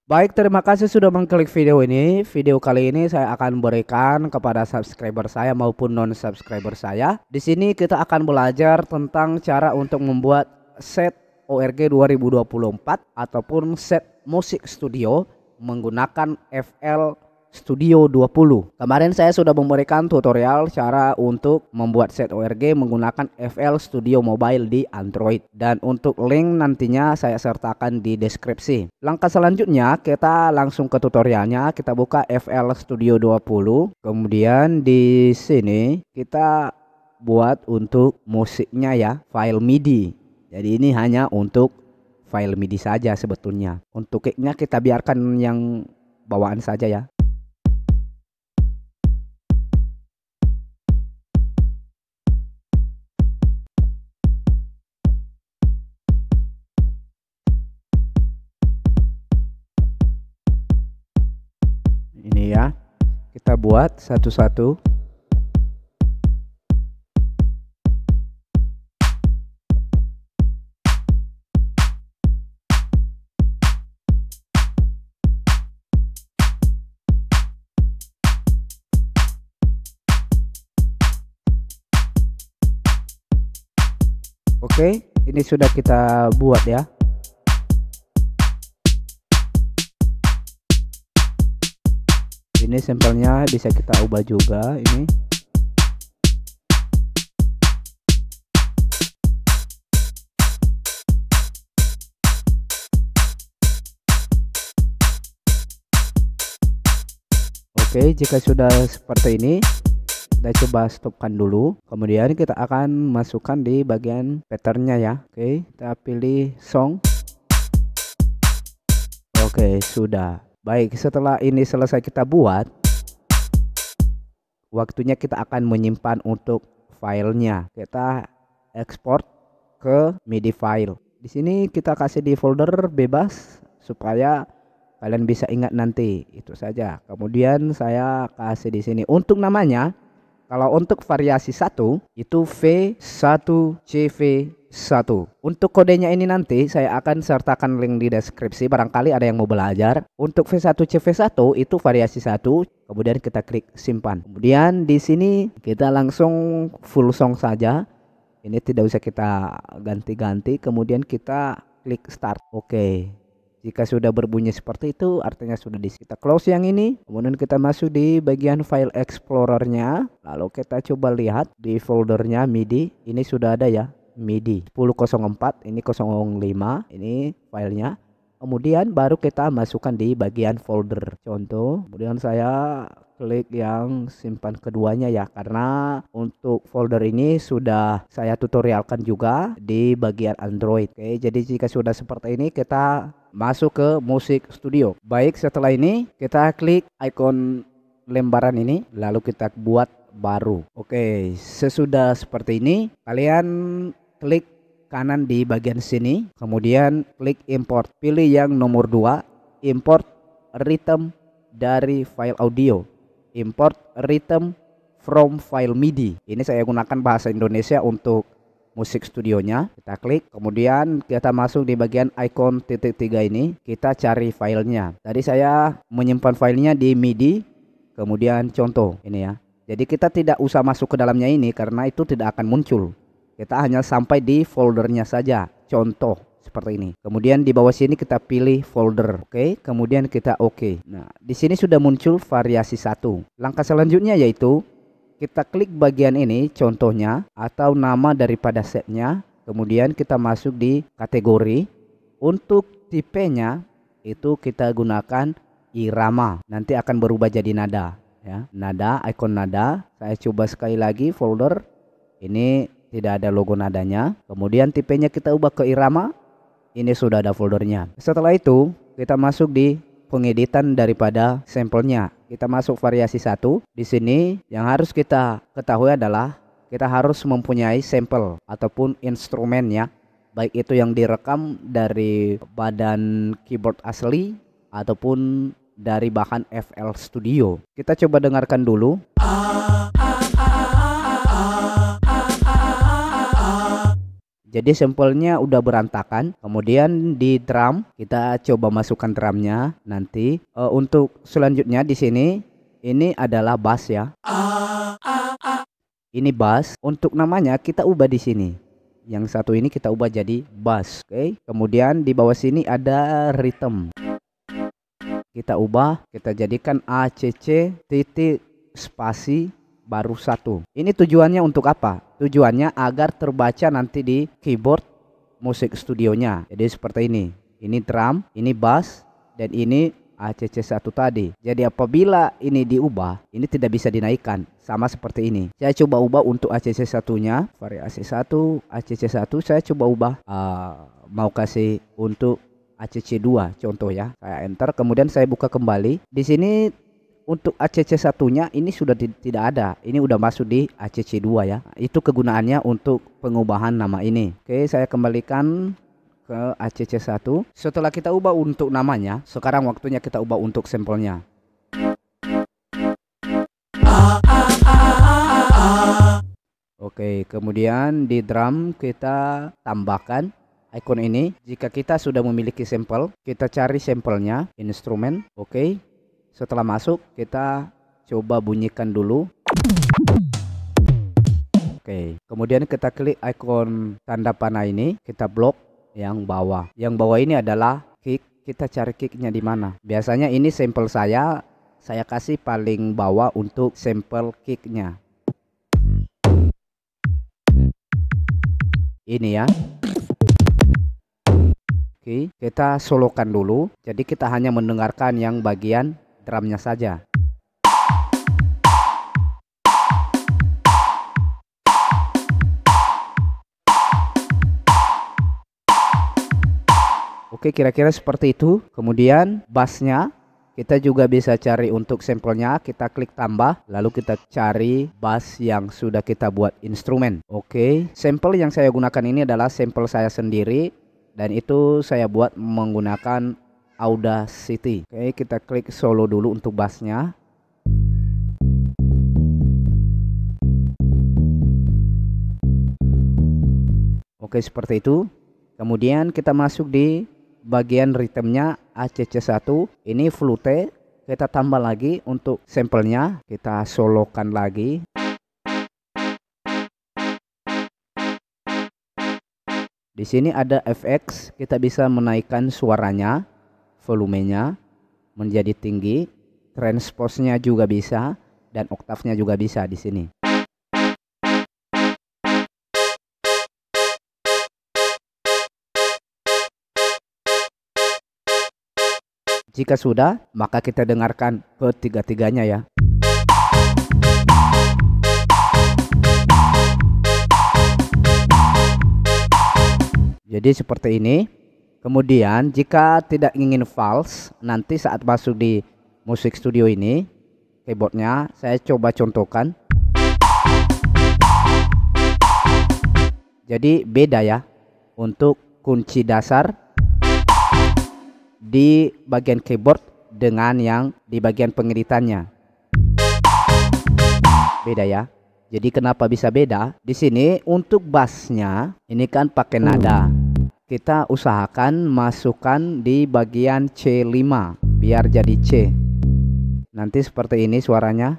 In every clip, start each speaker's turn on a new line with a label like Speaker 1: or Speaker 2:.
Speaker 1: Baik, terima kasih sudah mengklik video ini. Video kali ini saya akan berikan kepada subscriber saya maupun non-subscriber saya. Di sini kita akan belajar tentang cara untuk membuat set ORG 2024 ataupun set musik studio menggunakan FL Studio 20. Kemarin saya sudah memberikan tutorial cara untuk membuat set ORG menggunakan FL Studio Mobile di Android, dan untuk link nantinya saya sertakan di deskripsi. Langkah selanjutnya kita langsung ke tutorialnya. Kita buka FL Studio 20. Kemudian di sini kita buat untuk musiknya ya, file MIDI. Jadi ini hanya untuk file MIDI saja sebetulnya. Untuk kicknya kita biarkan yang bawaan saja ya. Ini ya, kita buat satu-satu. Oke, ini sudah kita buat ya. Ini sampelnya bisa kita ubah juga ini. Oke, jika sudah seperti ini, kita coba stopkan dulu. Kemudian kita akan masukkan di bagian patternnya ya. Oke, kita pilih song. Oke, sudah. Baik, setelah ini selesai kita buat, waktunya kita akan menyimpan untuk filenya. Kita ekspor ke MIDI file. Di sini kita kasih di folder bebas supaya kalian bisa ingat nanti. Itu saja. Kemudian saya kasih di sini untuk namanya. Kalau untuk variasi 1 itu V1CV1. Untuk kodenya ini nanti saya akan sertakan link di deskripsi, barangkali ada yang mau belajar. Untuk V1CV1 itu variasi 1, kemudian kita klik simpan. Kemudian di sini kita langsung full song saja. Ini tidak usah kita ganti-ganti, kemudian kita klik start. Oke. Jika sudah berbunyi seperti itu artinya sudah kita close yang ini. Kemudian kita masuk di bagian file explorernya. Lalu kita coba lihat di foldernya MIDI. Ini sudah ada ya, MIDI 1004, ini 05, ini filenya. Kemudian baru kita masukkan di bagian folder contoh. Kemudian saya klik yang simpan keduanya ya, karena untuk folder ini sudah saya tutorialkan juga di bagian Android. Oke, jadi jika sudah seperti ini kita masuk ke musik studio. Baik, setelah ini kita klik icon lembaran ini lalu kita buat baru. Oke, sesudah seperti ini kalian klik kanan di bagian sini, kemudian klik import, pilih yang nomor 2, import rhythm dari file audio, import rhythm from file MIDI. Ini saya gunakan bahasa Indonesia untuk musik studionya. Kita klik, kemudian kita masuk di bagian icon titik 3 ini, kita cari filenya. Tadi saya menyimpan filenya di MIDI, kemudian contoh ini ya. Jadi kita tidak usah masuk ke dalamnya ini karena itu tidak akan muncul. Kita hanya sampai di foldernya saja, contoh seperti ini. Kemudian di bawah sini kita pilih folder, oke. Kemudian kita oke. Nah, di sini sudah muncul variasi 1. Langkah selanjutnya yaitu kita klik bagian ini, contohnya atau nama daripada setnya. Kemudian kita masuk di kategori. Untuk tipenya itu kita gunakan irama. Nanti akan berubah jadi nada ya. Nada, icon nada. Saya coba sekali lagi folder. Ini tidak ada logo nadanya. Kemudian tipenya kita ubah ke irama. Ini sudah ada foldernya. Setelah itu kita masuk di pengeditan daripada sampelnya. Kita masuk variasi 1. Di sini yang harus kita ketahui adalah kita harus mempunyai sampel ataupun instrumen ya. Baik itu yang direkam dari badan keyboard asli ataupun dari bahan FL Studio. Kita coba dengarkan dulu. Jadi sampelnya udah berantakan. Kemudian di drum kita coba masukkan drumnya nanti. Untuk selanjutnya di sini ini adalah bass ya. Ini bass. Untuk namanya kita ubah di sini. Yang satu ini kita ubah jadi bass. Oke. Kemudian di bawah sini ada rhythm. Kita ubah, kita jadikan ACC titik spasi baru 1. Ini tujuannya untuk apa? Tujuannya agar terbaca nanti di keyboard musik studionya. Jadi seperti ini. Ini drum, ini bass, dan ini ACC1 tadi. Jadi apabila ini diubah, ini tidak bisa dinaikkan. Sama seperti ini. Saya coba ubah untuk ACC1-nya. Variasi 1, ACC1 saya coba ubah. Mau kasih untuk ACC2 contoh ya. Saya enter, kemudian saya buka kembali. Di sini untuk ACC1-nya ini sudah tidak ada. Ini udah masuk di ACC2 ya. Itu kegunaannya untuk pengubahan nama ini. Oke, saya kembalikan ke ACC1. Setelah kita ubah untuk namanya, sekarang waktunya kita ubah untuk sampelnya. Oke, kemudian di drum kita tambahkan icon ini. Jika kita sudah memiliki sampel, kita cari sampelnya, instrumen. Oke. Setelah masuk, kita coba bunyikan dulu. Oke. Kemudian kita klik icon tanda panah ini, kita blok yang bawah. Yang bawah ini adalah kick. Kita cari kicknya di mana? Biasanya ini sampel saya kasih paling bawah untuk sampel kicknya. Ini ya. Oke, kita solokan dulu. Jadi kita hanya mendengarkan yang bagian drumnya saja. Oke, kira-kira seperti itu. Kemudian bassnya kita juga bisa cari untuk sampelnya. Kita klik tambah, lalu kita cari bass yang sudah kita buat instrumen. Oke, sampel yang saya gunakan ini adalah sampel saya sendiri. Dan itu saya buat menggunakan Audacity. Oke, kita klik solo dulu untuk bassnya. Oke, seperti itu. Kemudian kita masuk di bagian ritmenya ACC1. Ini flute. Kita tambah lagi untuk sampelnya. Kita solokan lagi. Di sini ada FX, kita bisa menaikkan suaranya, volumenya menjadi tinggi, transpose-nya juga bisa, dan oktavnya juga bisa di sini. Jika sudah, maka kita dengarkan ketiga-tiganya ya. Jadi seperti ini. Kemudian jika tidak ingin false, nanti saat masuk di musik studio ini, keyboardnya saya coba contohkan. Jadi beda ya untuk kunci dasar di bagian keyboard dengan yang di bagian pengeditannya. Beda ya. Jadi kenapa bisa beda? Di sini untuk bassnya ini kan pakai nada. Kita usahakan masukkan di bagian C5 biar jadi C. Nanti seperti ini suaranya.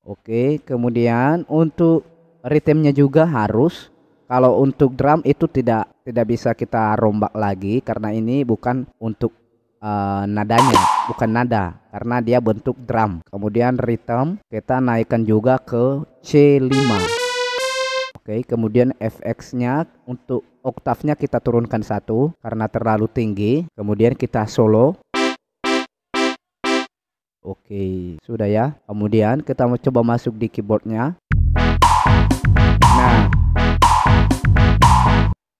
Speaker 1: Oke, kemudian untuk ritmenya juga harus. Kalau untuk drum itu tidak bisa kita rombak lagi karena ini bukan untuk nadanya, bukan nada karena dia bentuk drum. Kemudian rhythm kita naikkan juga ke C5. Oke, kemudian FX-nya untuk oktavnya kita turunkan 1 karena terlalu tinggi. Kemudian kita solo. Oke, sudah ya. Kemudian kita mau coba masuk di keyboardnya. Nah,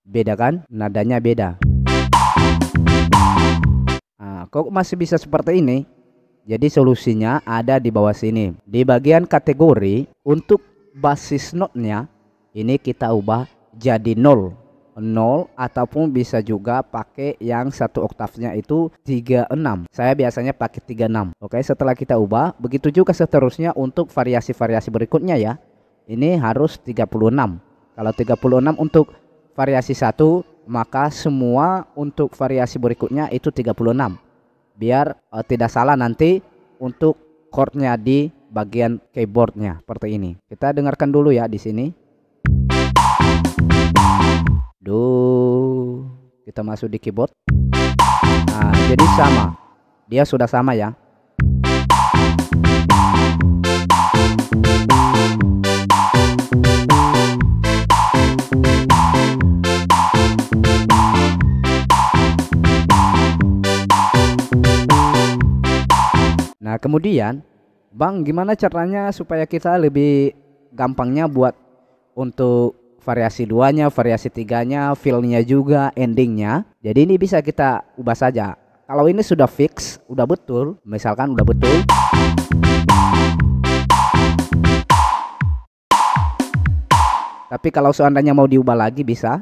Speaker 1: beda kan? Nadanya beda. Nah, kok masih bisa seperti ini? Jadi solusinya ada di bawah sini. Di bagian kategori untuk basis note-nya ini kita ubah jadi 0 ataupun bisa juga pakai yang satu oktavnya itu 36. Saya biasanya pakai 36. Oke, setelah kita ubah, begitu juga seterusnya untuk variasi-variasi berikutnya ya. ini harus 36. Kalau 36 untuk variasi 1, maka semua untuk variasi berikutnya itu 36. Biar tidak salah nanti untuk chordnya di bagian keyboardnya seperti ini. Kita dengarkan dulu ya di sini. Kita masuk di keyboard. Nah, jadi sama. Dia sudah sama ya. Nah, kemudian Bang, gimana caranya supaya kita lebih gampangnya buat untuk variasi 2-nya, variasi 3-nya, feel-nya juga, endingnya. Jadi ini bisa kita ubah saja. Kalau ini sudah fix, udah betul, misalkan udah betul. Tapi kalau seandainya mau diubah lagi bisa.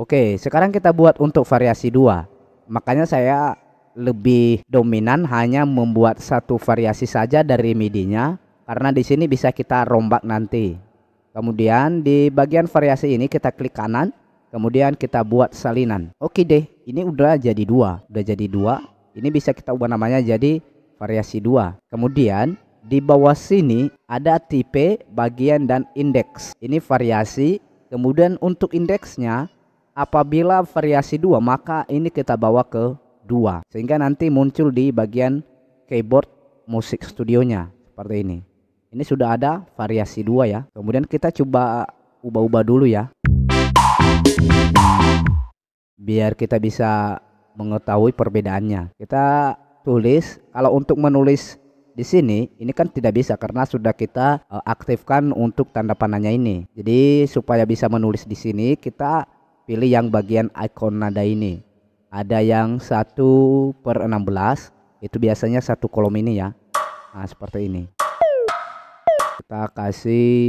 Speaker 1: Oke, sekarang kita buat untuk variasi 2. Makanya saya lebih dominan hanya membuat satu variasi saja dari MIDI-nya, karena di sini bisa kita rombak nanti. Kemudian di bagian variasi ini kita klik kanan, kemudian kita buat salinan. Oke deh, ini udah jadi 2. Ini bisa kita ubah namanya jadi variasi 2. Kemudian di bawah sini ada tipe, bagian, dan indeks. Ini variasi. Kemudian untuk indeksnya, apabila variasi 2, maka ini kita bawa ke 2, sehingga nanti muncul di bagian keyboard musik studionya seperti ini. Ini sudah ada variasi 2 ya. Kemudian kita coba ubah-ubah dulu ya, biar kita bisa mengetahui perbedaannya. Kita tulis. Kalau untuk menulis di sini, ini kan tidak bisa karena sudah kita aktifkan untuk tanda panahnya ini. Jadi supaya bisa menulis di sini, kita pilih yang bagian icon nada ini. Ada yang 1/16, itu biasanya satu kolom ini ya. Nah, seperti ini. Kita kasih,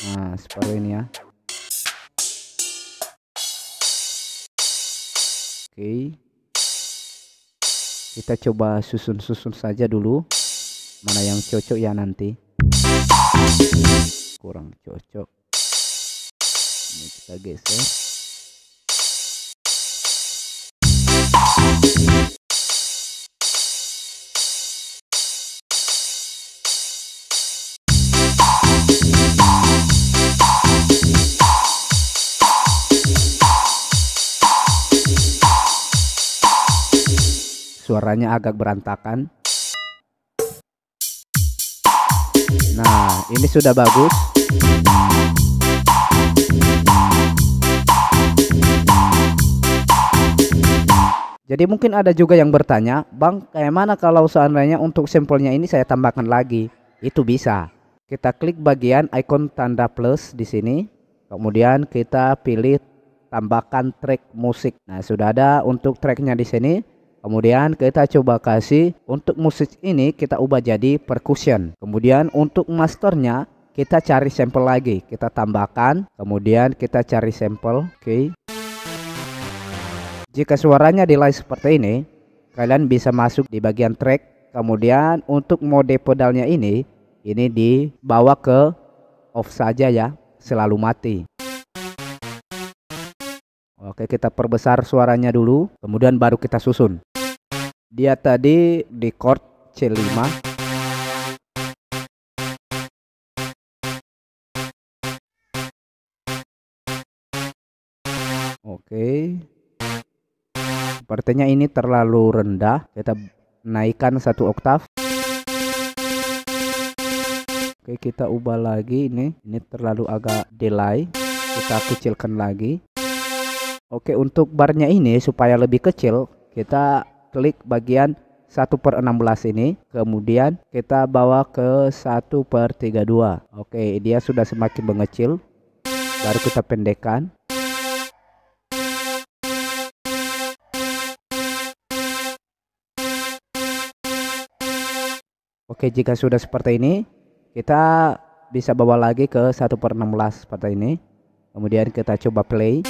Speaker 1: nah seperti ini ya. Oke, kita coba susun-susun saja dulu, mana yang cocok ya nanti. Kurang cocok, ini kita geser. Suaranya agak berantakan. Nah, ini sudah bagus. Jadi mungkin ada juga yang bertanya, Bang, kayak mana kalau seandainya untuk sampelnya ini saya tambahkan lagi? Itu bisa. Kita klik bagian icon tanda plus di sini. Kemudian kita pilih tambahkan track musik. Nah, sudah ada untuk tracknya di sini. Kemudian kita coba kasih untuk musik ini kita ubah jadi percussion. Kemudian untuk masternya kita cari sampel lagi, kita tambahkan. Kemudian kita cari sampel. Oke. Jika suaranya delay seperti ini, kalian bisa masuk di bagian track. Kemudian untuk mode pedalnya ini dibawa ke off saja ya, selalu mati. Oke, kita perbesar suaranya dulu, kemudian baru kita susun. Dia tadi di chord C5. Oke. Sepertinya ini terlalu rendah. Kita naikkan 1 oktav. Oke, kita ubah lagi ini. Ini terlalu agak delay. Kita kecilkan lagi. Oke, untuk barnya ini supaya lebih kecil, kita klik bagian 1/16 ini, kemudian kita bawa ke 1/32. Oke, dia sudah semakin mengecil, baru kita pendekkan. Oke, jika sudah seperti ini, kita bisa bawa lagi ke 1/16 seperti ini. Kemudian kita coba play.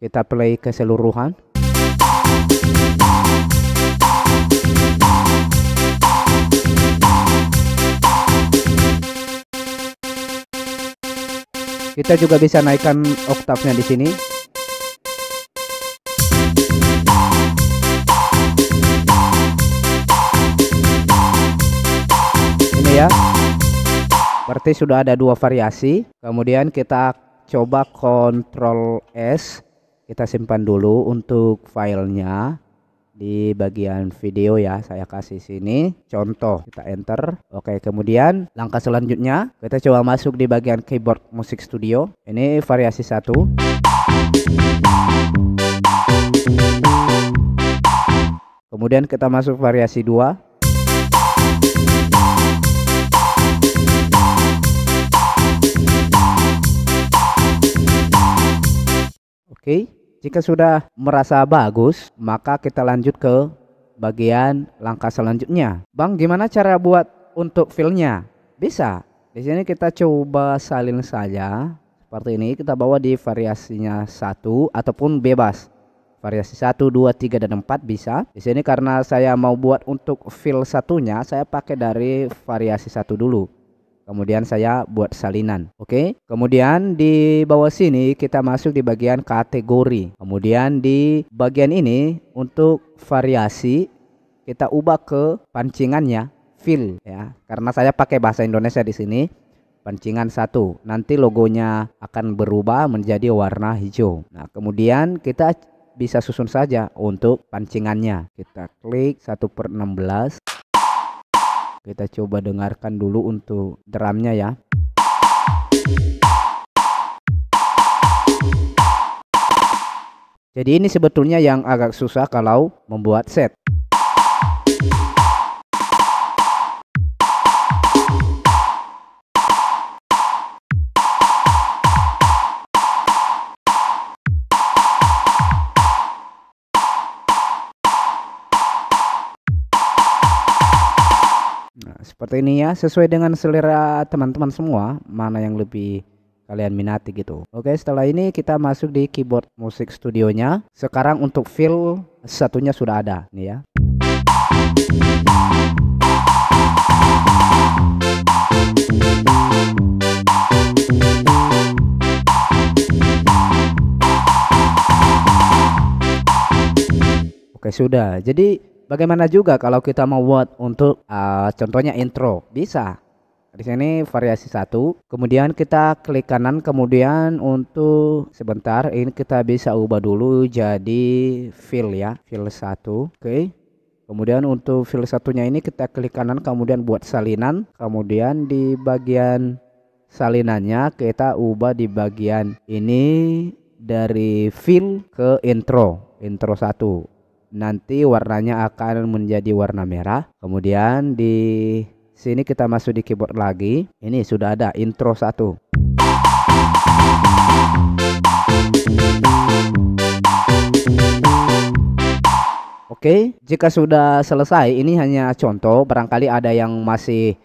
Speaker 1: Kita play keseluruhan. Kita juga bisa naikkan oktavnya di sini. Ini ya. Berarti sudah ada 2 variasi. Kemudian kita coba Ctrl S. Kita simpan dulu untuk filenya di bagian video ya. Saya kasih sini contoh, kita enter. Oke, kemudian langkah selanjutnya kita coba masuk di bagian keyboard musik studio. Ini variasi 1. Kemudian kita masuk variasi 2. Oke, jika sudah merasa bagus, maka kita lanjut ke bagian langkah selanjutnya. Bang, gimana cara buat untuk filenya? Bisa. Di sini kita coba salin saja. Seperti ini, kita bawa di variasinya 1 ataupun bebas. Variasi 1, 2, 3 dan 4 bisa. Di sini karena saya mau buat untuk fil satunya, saya pakai dari variasi 1 dulu. Kemudian saya buat salinan. Oke. Kemudian di bawah sini kita masuk di bagian kategori. Kemudian di bagian ini untuk variasi kita ubah ke pancingannya fill ya. Karena saya pakai bahasa Indonesia di sini. Pancingan 1. Nanti logonya akan berubah menjadi warna hijau. Nah, kemudian kita bisa susun saja untuk pancingannya. Kita klik 1/16. Kita coba dengarkan dulu untuk drumnya ya. Jadi ini sebetulnya yang agak susah kalau membuat set. Nah, seperti ini ya, sesuai dengan selera teman-teman semua, mana yang lebih kalian minati gitu. Oke, setelah ini kita masuk di keyboard musik studionya. Sekarang untuk fill satunya sudah ada nih ya. Oke, sudah. Jadi bagaimana juga kalau kita mau buat untuk contohnya intro? Bisa. Di sini variasi 1. Kemudian kita klik kanan, kemudian untuk sebentar ini kita bisa ubah dulu jadi fill ya, fill 1. Oke. Kemudian untuk fill satunya ini kita klik kanan, kemudian buat salinan. Kemudian di bagian salinannya kita ubah di bagian ini dari fill ke intro 1. Nanti warnanya akan menjadi warna merah. Kemudian di sini kita masuk di keyboard lagi. Ini sudah ada intro 1. Oke, jika sudah selesai, ini hanya contoh. Barangkali ada yang masih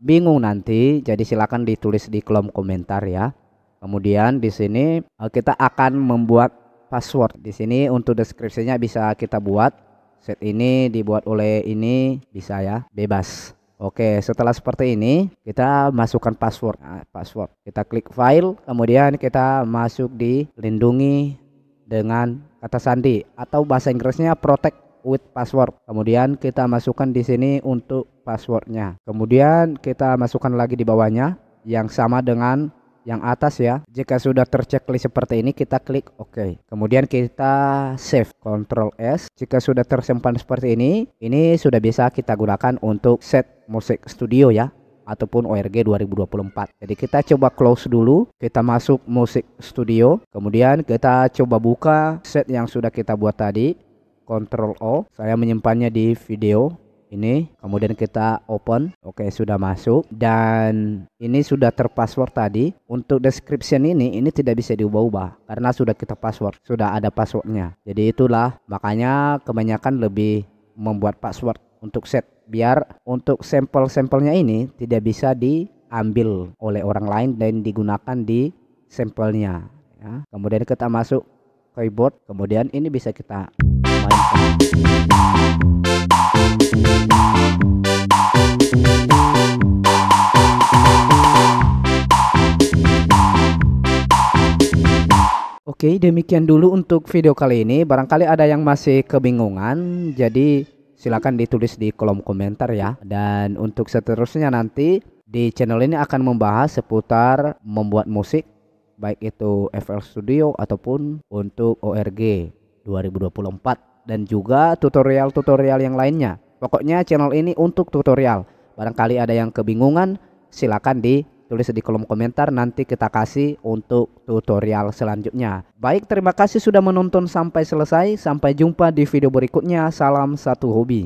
Speaker 1: bingung nanti, jadi silakan ditulis di kolom komentar ya. Kemudian di sini kita akan membuat password. Di sini untuk deskripsinya bisa kita buat. Set ini dibuat oleh ini bisa ya, bebas. Oke, setelah seperti ini kita masukkan password. Nah, password. Kita klik file, kemudian kita masuk di lindungi dengan kata sandi atau bahasa Inggrisnya protect with password. Kemudian kita masukkan di sini untuk passwordnya. Kemudian kita masukkan lagi di bawahnya yang sama dengan yang atas ya. Jika sudah terchecklist seperti ini kita klik OK. Kemudian kita save, Ctrl S. Jika sudah tersimpan seperti ini sudah bisa kita gunakan untuk set musik studio ya, ataupun ORG 2024. Jadi kita coba close dulu, kita masuk musik studio, kemudian kita coba buka set yang sudah kita buat tadi, Ctrl O. Saya menyimpannya di video ini, kemudian kita open. Oke, sudah masuk dan ini sudah terpassword tadi. Untuk description ini tidak bisa diubah-ubah karena sudah kita password, sudah ada passwordnya. Jadi itulah makanya kebanyakan lebih membuat password untuk set, biar untuk sampel-sampelnya ini tidak bisa diambil oleh orang lain dan digunakan di sampelnya ya. Kemudian kita masuk keyboard, kemudian ini bisa kita mainkan. Oke, demikian dulu untuk video kali ini. Barangkali ada yang masih kebingungan, jadi silakan ditulis di kolom komentar ya. Dan untuk seterusnya nanti di channel ini akan membahas seputar membuat musik, baik itu FL Studio ataupun untuk ORG 2024 dan juga tutorial-tutorial yang lainnya. Pokoknya channel ini untuk tutorial. Barangkali ada yang kebingungan, silakan ditulis di kolom komentar, nanti kita kasih untuk tutorial selanjutnya. Baik, terima kasih sudah menonton sampai selesai. Sampai jumpa di video berikutnya. Salam satu hobi.